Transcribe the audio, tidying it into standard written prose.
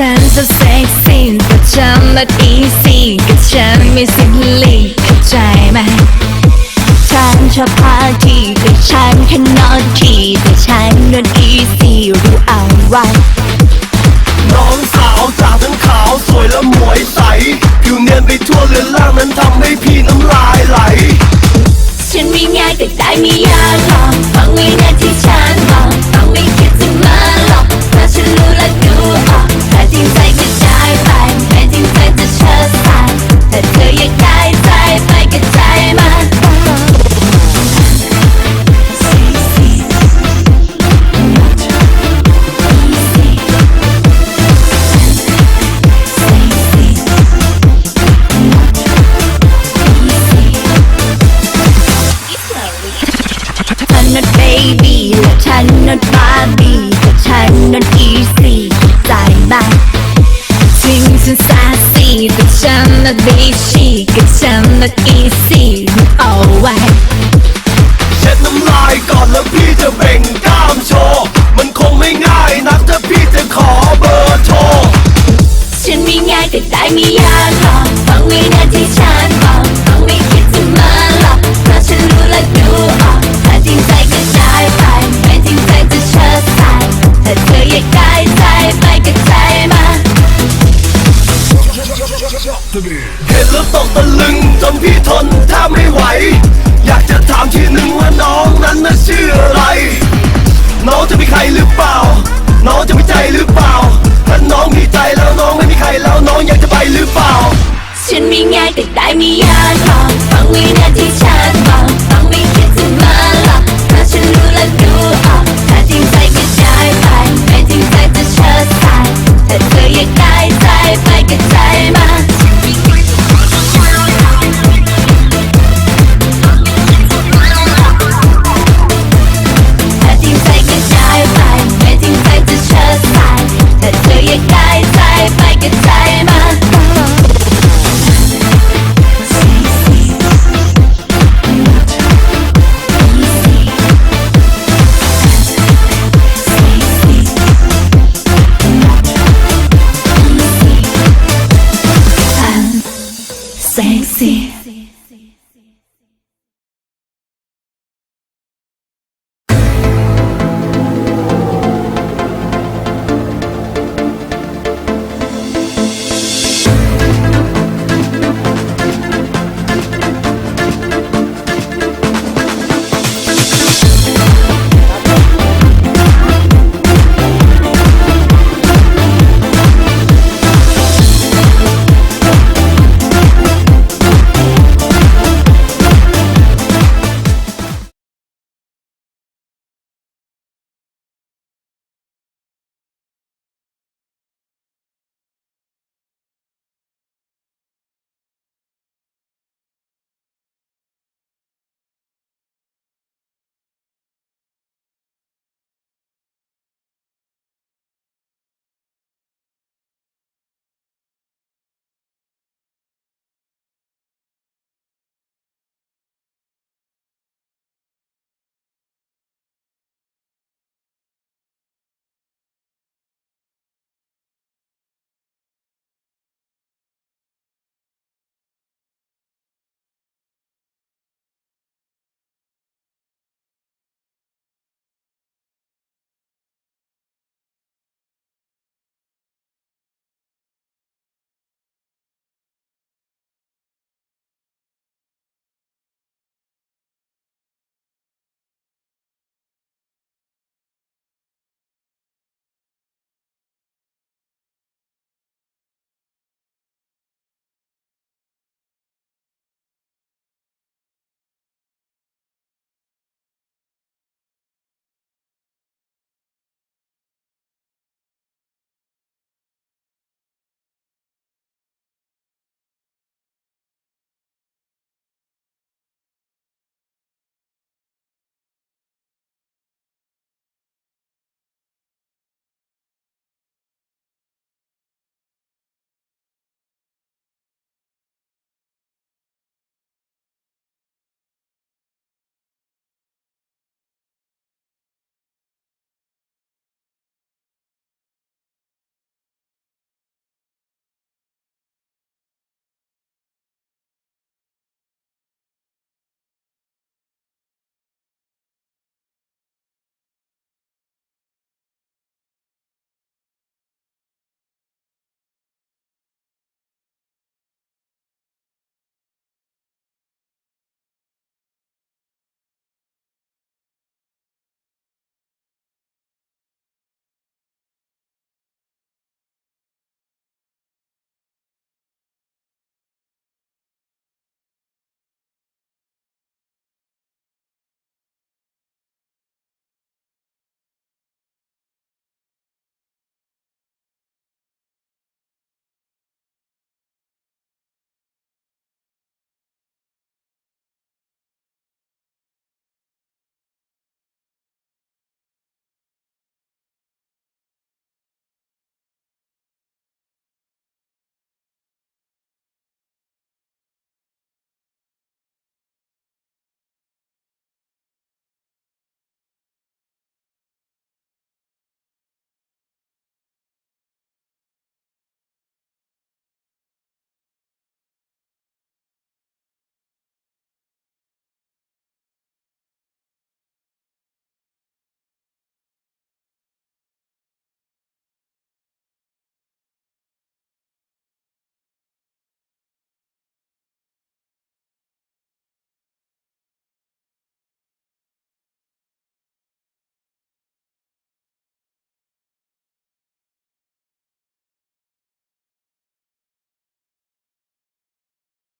ฉันจะเซ็กซี่แต่ฉันnot easy ก็ฉันไม่สิบลีเข้าใจไหมฉันชอบพาร์ตี้แต่ฉันแค่นอนทีแต่ฉันnot easy รู้เอาไว้น้องสาวจากทั้งขาวสวยและหมวยใสผิวเนียนไปทั่วเรือนร่างนั้นทำให้พี่น้ำลายไหลฉันไม่ง่ายแต่ได้ไม่ยากหรอกฟังไว้นะที่ฉันบอกต้องไม่คิดจะมาหลอกเพราะฉันรู้และดูออกแต่จริงใจก็ได้ไปไม่จริงใจจะเชิดใส่แต่เธออยากได้ใจไปก็ใจมาnot baby และฉัน not Barbie แต่ฉัน not easy ใจมากถึงฉัน sassy แต่ฉัน not bitchy ก็ฉัน not easy เอาไว้เช็ดน้ำลายก่อนแล้วพี่จะเบ่งกล้ามโชว์มันคงไม่ง่ายนักถ้าพี่จะขอเบอร์โทรฉันไม่ง่ายแต่ได้ไม่ยากหรอกฟังไว้นะที่ฉันบอกต้องไม่คิดจะมาหลอกเพราะฉันรู้และดูออกถ้าจริงใจก็ได้ไปไม่จริงใจจะเชิดใส่ถ้าเธออยากได้ใจไปก็ใจมาเห็นแล้วตกตะลึงจนพี่ทนแทบไม่ไหวอยากจะถามทีหนึ่งว่าน้องนั้นน่ะชื่ออะไรน้องจะมีใครหรือเปล่าน้องจะมีใจหรือเปล่าถ้าน้องมีใจแล้วน้องไม่มีใครแล้วน้องอยากจะไปหรือเปล่าฉันไม่ง่ายแต่ได้ไม่ยากหรอกฟังไว้นะที่ฉันบอกต้องไม่คิดจะมาหลอกเพราะฉันรู้และดูออกถ้าจริงใจก็ได้ไปไม่จริงใจจะเชิดใส่แต่เธออยากได้ใจไปก็ใจมาถ้าจริงใจก็ได้ไปไม่จริงใจจะเชิดใส่แต่เธออยากได้ใจไปก็ใจมาsexy